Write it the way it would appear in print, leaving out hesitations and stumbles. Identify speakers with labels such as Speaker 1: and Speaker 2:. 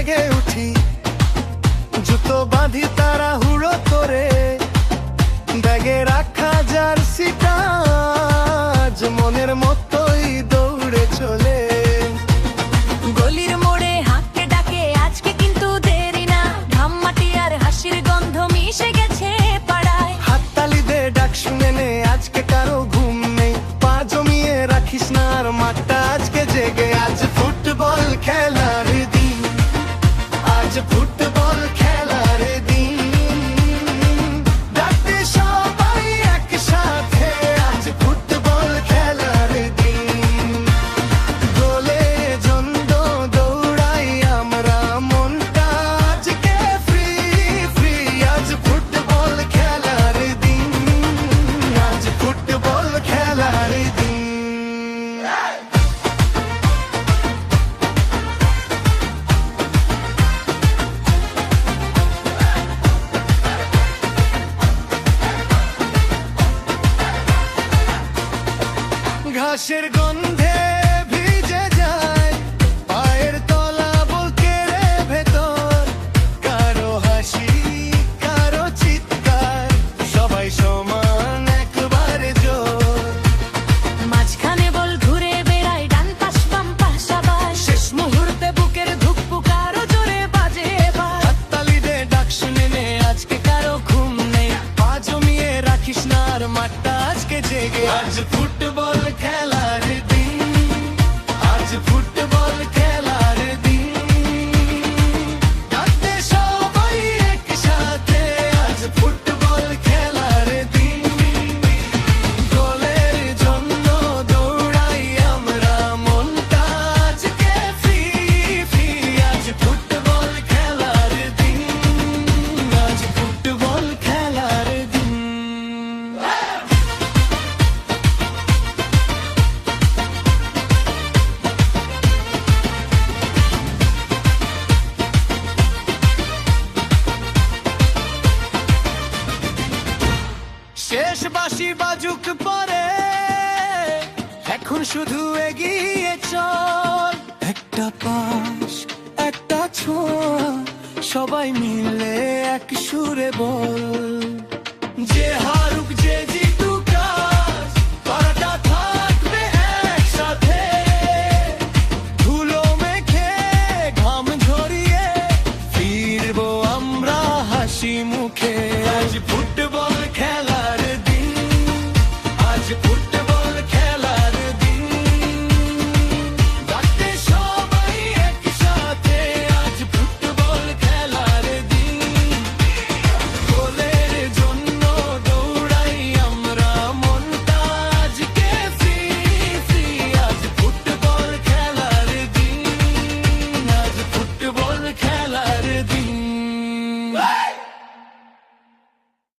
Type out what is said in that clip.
Speaker 1: জেগে উঠি, জুতো বাঁধি তাড়াহুড়ো করে, ব্যাগে রাখা জার্সিটা আজ মনের মতোই দৌড়ে চলে।
Speaker 2: গলির মোড়ে হাঁকতে ডাকে আজকে কিন্তু দেরি না, ঘাম মাটি আর হাসির গন্ধ মিশে গেছে পাড়ায়।
Speaker 1: হাততালি দে ডাক শুনে নে, আজকে কারো ঘুম নেই, পা জমিয়ে রাখিস না আর মাঠটা আজকে জেগে। আজ ফুটবল খেলার দিন, আজ ফুটবল খেলার দিন, ডাকতে সবাই একসাথে, আজ ফুটবল খেলার দিন। গোলে জন্য দৌড়াই আমরা, মনটা আজকে ফ্রি ফ্রি, আজ ফুটবল খেলার দিন, আজ ফুটবল খেলার দিন। ঘাসের গন্ধে ভিজে যায় পায়ের তলা, বুকের ভেতর কারো হাসি কারো চিৎকার, সবাই সমান একবারে জোর।
Speaker 2: মাঝখানে বল ঘুরে বেড়াই ডান পাশ বাম পাশ, আবার শেষ মুহূর্তে বুকের ধুকপুক আরো জোরে বাজে এবার।
Speaker 1: হাততালি দে ডাক শুনে নে, আজকে কারো ঘুম নেই, পা জমিয়ে রাখিস না আর মাঠটা আজকে জেগে। আজ ফুটবল খেলার দিন, আজ ফুটবল খেলার দিন, ডাকতে সবাই একসাথে, আজ ফুটবল খেলার দিন। গোলের জন্য দৌড়াই আমরা, মনটা আজকে ফ্রি ফ্রি, আজ ফুটবল খেলার দিন, আজ ফুটবল খেলার দিন। শেষ বাঁশি বাজুক পরে, এখন শুধু এগিয়ে চল, একটা পাশ একটা ছোঁয়া, সবাই মিলে এক সুরে বল, যে হারুক